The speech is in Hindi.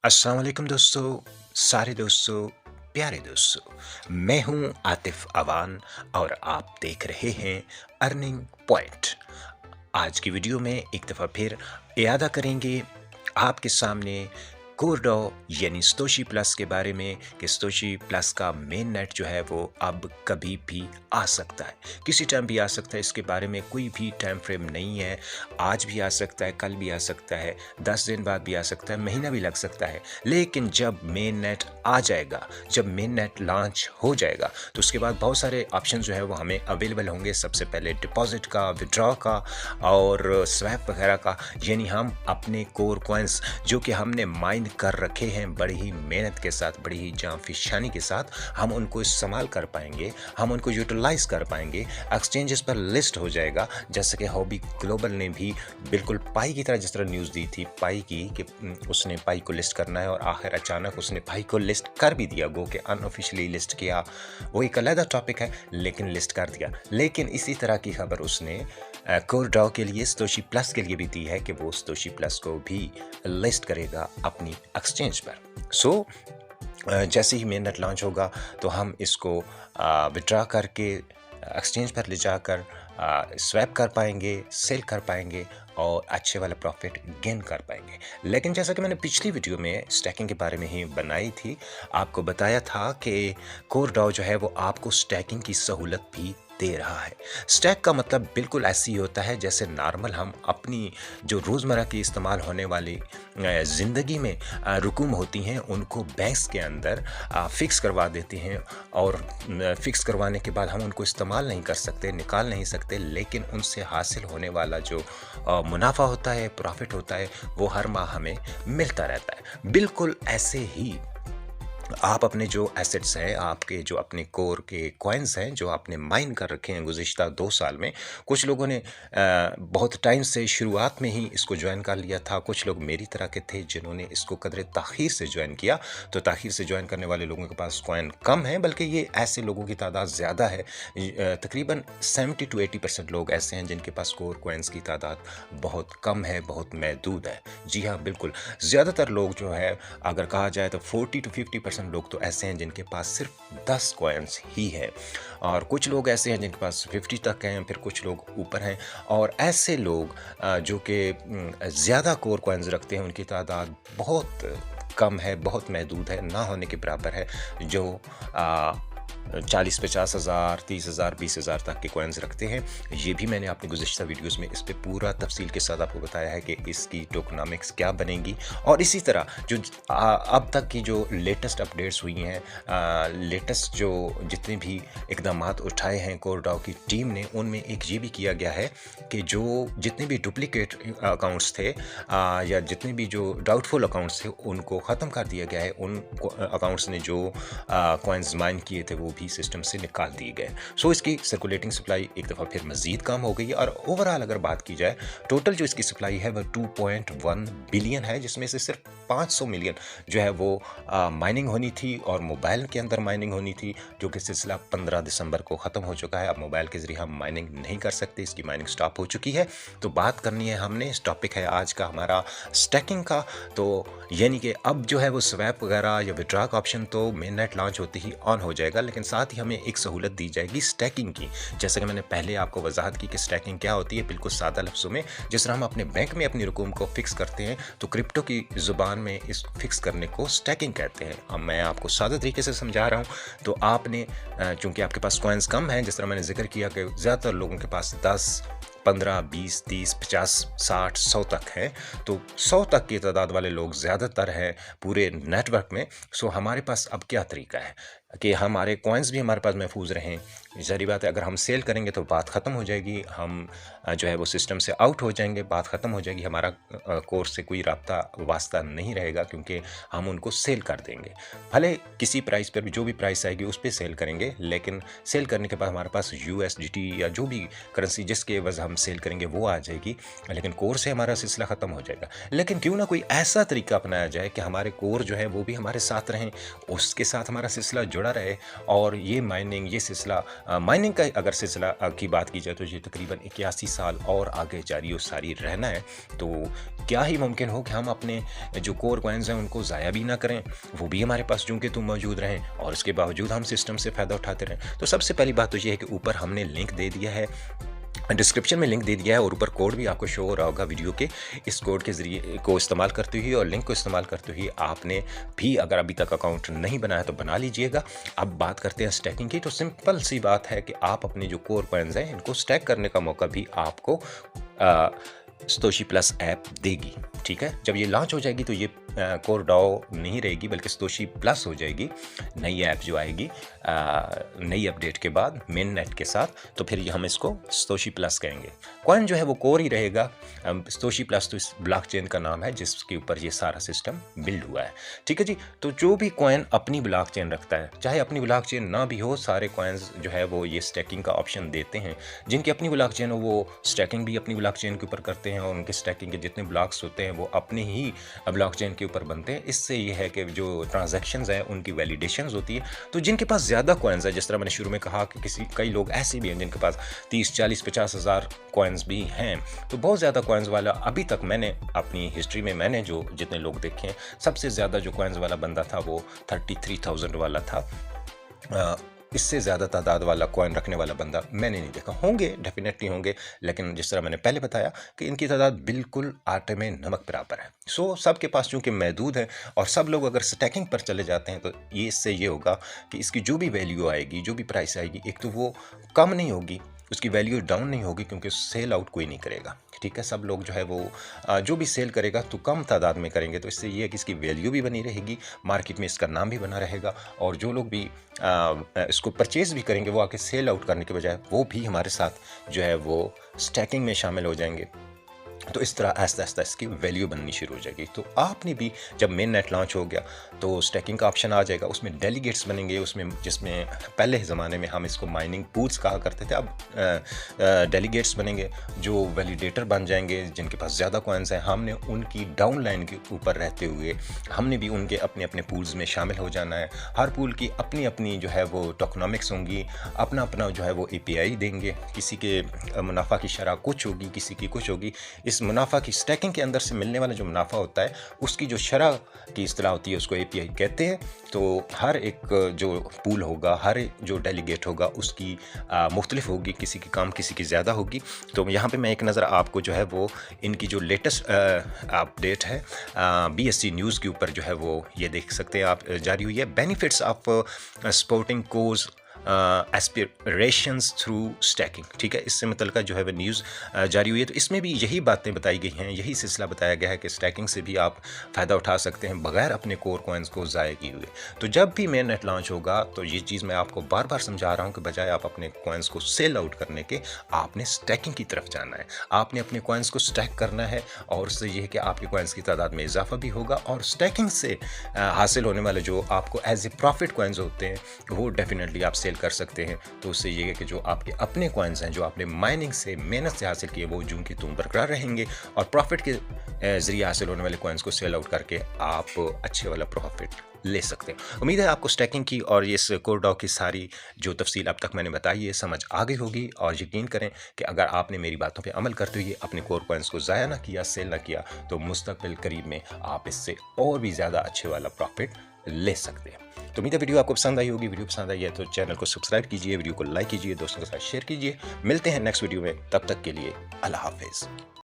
अस्सलाम वालेकुम दोस्तों, सारे दोस्तों, प्यारे दोस्तों। मैं हूं आतिफ अवान और आप देख रहे हैं अर्निंग पॉइंट। आज की वीडियो में एक दफ़ा फिर इयादा करेंगे आपके सामने कोरडो यानी सतोशी प्लस के बारे में कि सतोशी प्लस का मेन नेट जो है वो अब कभी भी आ सकता है, किसी टाइम भी आ सकता है। इसके बारे में कोई भी टाइम फ्रेम नहीं है। आज भी आ सकता है, कल भी आ सकता है, 10 दिन बाद भी आ सकता है, महीना भी लग सकता है। लेकिन जब मेन नेट आ जाएगा, जब मेन नेट लॉन्च हो जाएगा, तो उसके बाद बहुत सारे ऑप्शन जो है वो हमें अवेलेबल होंगे। सबसे पहले डिपॉजिट का, विड्रॉ का और स्वैप वगैरह का, यानी हम अपने कोर कॉइन्स जो कि हमने माइन कर रखे हैं बड़ी ही मेहनत के साथ, बड़ी ही जांफिशानी के साथ, हम उनको इस्तेमाल कर पाएंगे, हम उनको यूटिलाइज कर पाएंगे। एक्सचेंजेस पर लिस्ट हो जाएगा, जैसे कि हॉबी ग्लोबल ने भी बिल्कुल पाई की तरह जिस तरह न्यूज़ दी थी पाई की कि उसने पाई को लिस्ट करना है, और आखिर अचानक उसने पाई को लिस्ट कर भी दिया। गो कि अनऑफिशियली लिस्ट किया, वो एक अलग टॉपिक है, लेकिन लिस्ट कर दिया। लेकिन इसी तरह की खबर उसने कोरडो के लिए, सतोशी प्लस के लिए भी दी है कि वो सतोशी प्लस को भी लिस्ट करेगा अपनी एक्सचेंज पर। जैसे ही मेन नेट लॉन्च होगा तो हम इसको विड्रॉ करके एक्सचेंज पर ले जाकर स्वैप कर पाएंगे, सेल कर पाएंगे और अच्छे वाला प्रॉफिट गेन कर पाएंगे। लेकिन जैसा कि मैंने पिछली वीडियो में स्टैकिंग के बारे में ही बनाई थी, आपको बताया था कि कोरडो जो है वो आपको स्टैकिंग की सहूलत भी दे रहा है। स्टैक का मतलब बिल्कुल ऐसी होता है जैसे नॉर्मल हम अपनी जो रोज़मर्रा की इस्तेमाल होने वाली ज़िंदगी में रकूम होती हैं, उनको बैंक्स के अंदर फ़िक्स करवा देते हैं, और फ़िक्स करवाने के बाद हम उनको इस्तेमाल नहीं कर सकते, निकाल नहीं सकते, लेकिन उनसे हासिल होने वाला जो मुनाफा होता है, प्रॉफिट होता है, वो हर माह हमें मिलता रहता है। बिल्कुल ऐसे ही आप अपने जो एसेट्स हैं, आपके जो अपने कोर के कॉइन्स हैं जो आपने माइन कर रखे हैं गुज़िश्ता 2 साल में, कुछ लोगों ने बहुत टाइम से शुरुआत में ही इसको ज्वाइन कर लिया था। कुछ लोग मेरी तरह के थे जिन्होंने इसको कदरे ताख़ीर से ज्वाइन किया। तो ताख़ीर से ज्वाइन करने वाले लोगों के पास कॉइन कम है, बल्कि ये ऐसे लोगों की तादाद ज़्यादा है। तकरीबन 70 to 80% लोग ऐसे हैं जिनके पास कोर कॉइन्स की तादाद बहुत कम है, बहुत महदूद है। जी हाँ, बिल्कुल। ज़्यादातर लोग जो है, अगर कहा जाए तो 40 to 50% लोग तो ऐसे हैं जिनके पास सिर्फ 10 कॉइन्स ही है, और कुछ लोग ऐसे हैं जिनके पास 50 तक हैं, फिर कुछ लोग ऊपर हैं। और ऐसे लोग जो कि ज़्यादा कोर कॉइन्स रखते हैं, उनकी तादाद बहुत कम है, बहुत महदूद है, ना होने के बराबर है। जो 40-50 हज़ार, 30 हज़ार, 20 हज़ार तक के कॉइन्स रखते हैं। ये भी मैंने अपनी गुज़िश्ता वीडियोज़ में इस पे पूरा तफसील के साथ आपको बताया है कि इसकी टोकनॉमिक्स क्या बनेंगी। और इसी तरह जो अब तक की जो लेटेस्ट अपडेट्स हुई हैं, लेटेस्ट जो जितने भी इक़दामात उठाए हैं कोरडो की टीम ने, उनमें एक ये भी किया गया है कि जो जितने भी डुप्लिकेट अकाउंट्स थे या जितने भी जो डाउटफुल अकाउंट्स थे, उनको ख़त्म कर दिया गया है। उन अकाउंट्स ने जो कॉइन्स माइन किए थे वो भी सिस्टम से निकाल दिए गए। इसकी सर्कुलेटिंग सप्लाई एक दफ़ा फिर मज़ीद कम हो गई है। और ओवरऑल अगर बात की जाए, टोटल जो इसकी सप्लाई है वह 2.1 बिलियन है, जिसमें से सिर्फ 500 मिलियन जो है वो माइनिंग होनी थी और मोबाइल के अंदर माइनिंग होनी थी, जो कि सिलसिला 15 दिसंबर को ख़त्म हो चुका है। अब मोबाइल के ज़रिए हम माइनिंग नहीं कर सकते, इसकी माइनिंग स्टॉप हो चुकी है। तो बात करनी है हमने, इस टॉपिक है आज का हमारा स्टैकिंग का। तो यानी कि अब जो है वो स्वैप वगैरह या विड्रॉ का ऑप्शन तो मेन नेट लॉन्च होते ही ऑन हो जाएगा, लेकिन साथ ही हमें एक सहूलत दी जाएगी स्टैकिंग की। जैसे कि मैंने पहले आपको वजाहत की कि स्टैकिंग क्या होती है, बिल्कुल सादा लफ्ज़ों में। जिस तरह हम अपने बैंक में अपनी रकूम को फिक्स करते हैं, तो क्रिप्टो की ज़ुबान में इस फिक्स करने को स्टैकिंग कहते हैं। अब मैं आपको सादा तरीके से समझा रहा हूँ। तो आपने चूँकि आपके पास कॉइन्स कम हैं, जिस तरह मैंने जिक्र किया कि ज़्यादातर लोगों के पास 10, 15, 20, 30, 50, 60, 100 तक है, तो 100 तक की तादाद वाले लोग ज़्यादातर हैं पूरे नेटवर्क में। हमारे पास अब क्या तरीका है कि हमारे कॉइन्स भी हमारे पास महफूज रहें। ज़ाहिर बात है, अगर हम सेल करेंगे तो बात ख़त्म हो जाएगी, हम जो है वो सिस्टम से आउट हो जाएंगे, बात ख़त्म हो जाएगी, हमारा कोर्स से कोई रब्ता वास्ता नहीं रहेगा, क्योंकि हम उनको सेल कर देंगे। भले किसी प्राइस पर भी, जो भी प्राइस आएगी उस पर सेल करेंगे, लेकिन सेल करने के बाद हमारे पास USDT या जो भी करेंसी जिसके एवज़ हम सेल करेंगे वो आ जाएगी, लेकिन कोर से हमारा सिलसिला ख़त्म हो जाएगा। लेकिन क्यों ना कोई ऐसा तरीका अपनाया जाए कि हमारे कोर जो है वो भी हमारे साथ रहें, उसके साथ हमारा सिलसिला जुड़ा रहे और ये माइनिंग, ये सिलसिला माइनिंग का अगर सिलसिला की बात की जाए तो ये तकरीबन 81 साल और आगे जारी और सारी रहना है। तो क्या ही मुमकिन हो कि हम अपने जो कोर कॉइन्स हैं उनको ज़ाया भी ना करें, वो भी हमारे पास चूँकि तुम मौजूद रहें और उसके बावजूद हम सिस्टम से फ़ायदा उठाते रहें। तो सबसे पहली बात तो ये है कि ऊपर हमने लिंक दे दिया है, डिस्क्रिप्शन में लिंक दे दिया है और ऊपर कोड भी आपको शो हो रहा होगा वीडियो के। इस कोड के ज़रिए को इस्तेमाल करते हुए और लिंक को इस्तेमाल करते हुए आपने भी अगर अभी तक अकाउंट नहीं बनाया तो बना लीजिएगा। अब बात करते हैं स्टैकिंग की। तो सिंपल सी बात है कि आप अपने जो कोर कॉइन्स हैं इनको स्टैक करने का मौका भी आपको सतोशी प्लस ऐप देगी। ठीक है, जब ये लॉन्च हो जाएगी तो ये कोर डाओ नहीं रहेगी बल्कि सतोशी प्लस हो जाएगी, नई ऐप जो आएगी नई अपडेट के बाद मेन नेट के साथ, तो फिर हम इसको सतोशी प्लस कहेंगे। कॉइन जो है वो कोर ही रहेगा। सतोशी प्लस तो इस ब्लॉकचेन का नाम है जिसके ऊपर ये सारा सिस्टम बिल्ड हुआ है। ठीक है जी, तो जो भी कॉइन अपनी ब्लॉकचेन रखता है, चाहे अपनी ब्लॉकचेन ना भी हो, सारे कॉइन्स जो है वो ये स्टैकिंग का ऑप्शन देते हैं। जिनकी अपनी ब्लॉकचेन हो वो स्टैकिंग भी अपनी ब्लॉकचेन के ऊपर करते हैं और उनके स्टैकिंग के जितने ब्लॉक्स होते हैं वो अपने ही ब्लॉकचेन के ऊपर बनते हैं। इससे ये है कि जो ट्रांजैक्शंस हैं उनकी वैलिडेशंस होती है। तो जिनके पास ज़्यादा कॉइन्स है, जिस तरह मैंने शुरू में कहा कि कई लोग ऐसे भी हैं जिनके पास 30, 40, 50 हज़ार कॉइन्स भी हैं, तो बहुत ज़्यादा कॉइन्स वाला अभी तक मैंने अपनी हिस्ट्री में मैंने जो जितने लोग देखे हैं, सबसे ज़्यादा जो कॉइन्स वाला बंदा था वो 33,000 वाला था। इससे ज़्यादा तादाद वाला कॉइन रखने वाला बंदा मैंने नहीं देखा। होंगे, डेफिनेटली होंगे, लेकिन जिस तरह मैंने पहले बताया कि इनकी तादाद बिल्कुल आटे में नमक बराबर है। सो सबके पास चूँकि महदूद है और सब लोग अगर स्टैकिंग पर चले जाते हैं तो ये इससे ये होगा कि इसकी जो भी वैल्यू आएगी, जो भी प्राइस आएगी, एक तो वो कम नहीं होगी, उसकी वैल्यू डाउन नहीं होगी क्योंकि सेल आउट कोई नहीं करेगा। ठीक है, सब लोग जो है वो जो भी सेल करेगा तो कम तादाद में करेंगे, तो इससे ये है कि इसकी वैल्यू भी बनी रहेगी, मार्केट में इसका नाम भी बना रहेगा और जो लोग भी इसको परचेज़ भी करेंगे वो आके सेल आउट करने के बजाय वो भी हमारे साथ जो है वो स्टैकिंग में शामिल हो जाएंगे। तो इस तरह आहिस्ता आहिस्ता इसकी वैल्यू बननी शुरू हो जाएगी। तो आपने भी जब मेन नेट लॉन्च हो गया तो स्टैकिंग का ऑप्शन आ जाएगा, उसमें डेलीगेट्स बनेंगे, उसमें जिसमें पहले ज़माने में हम इसको माइनिंग पूल्स कहा करते थे, अब डेलीगेट्स बनेंगे जो वैलिडेटर बन जाएंगे। जिनके पास ज़्यादा कॉइन्स हैं, हमने उनकी डाउन लाइन के ऊपर रहते हुए हमने भी उनके अपने अपने पूल्स में शामिल हो जाना है। हर पूल की अपनी अपनी जो है वो टोकनॉमिक्स होंगी, अपना अपना जो है वो API देंगे। किसी के मुनाफा की शरह कुछ होगी, किसी की कुछ होगी। इस मुनाफा की स्टैकिंग के अंदर से मिलने वाला जो मुनाफा होता है उसकी जो शरह की इस्तिलाह होती है उसको API कहते हैं। तो हर एक जो पूल होगा, हर एक जो डेलीगेट होगा उसकी मुख्तलिफ होगी, किसी की कम किसी की ज़्यादा होगी। तो यहाँ पे मैं एक नज़र आपको जो है वो इनकी जो लेटेस्ट अपडेट है BSC न्यूज़ के ऊपर जो है वो ये देख सकते हैं आप, जारी हुई है। Benefits of supporting course aspirations through stacking. ठीक है, इससे मतलब जो है वह न्यूज़ जारी हुई है। तो इसमें भी यही बातें बताई गई हैं, यही सिलसिला बताया गया है कि स्टैकिंग से भी आप फ़ायदा उठा सकते हैं बगैर अपने कोर कॉइन्स को ज़ाया किए हुए। तो जब भी मेन नेट लॉन्च होगा तो ये चीज़ मैं आपको बार बार समझा रहा हूँ कि बजाय आप अपने कॉइन्स को सेल आउट करने के, आपने स्टैकिंग की तरफ जाना है। आपने अपने कॉइन्स को स्टैक करना है और उससे ये है कि आपके कॉइन्स की तादाद में इजाफा भी होगा और स्टैकिंग से हासिल होने वाले जो आपको एज ए प्रॉफिट कॉइन्स होते हैं वो डेफिनेटली आप सेल कर सकते हैं। तो उससे ये है कि जो आपके अपने कॉइन्स हैं, जो आपने माइनिंग से मेहनत से हासिल किए, वो जूं की तुम बरकरार रहेंगे और प्रॉफिट के ज़रिए हासिल होने वाले कॉइन्स को सेल आउट करके आप अच्छे वाला प्रॉफिट ले सकते हैं। उम्मीद है आपको स्टैकिंग की और इस कोर डाओ की सारी जो तफसील अब तक मैंने बताई है समझ आ गई होगी। और यकीन करें कि अगर आपने मेरी बातों पे अमल करते हुए अपने कोर कॉइन्स को ज़ाया ना किया, सेल ना किया, तो मुस्तकबिल करीब में आप इससे और भी ज़्यादा अच्छे वाला प्रॉफिट ले सकते हैं। तो उम्मीद है वीडियो आपको पसंद आई होगी। वीडियो पसंद आई है तो चैनल को सब्सक्राइब कीजिए, वीडियो को लाइक कीजिए, दोस्तों के साथ शेयर कीजिए। मिलते हैं नेक्स्ट वीडियो में, तब तक के लिए अल्लाह हाफिज़।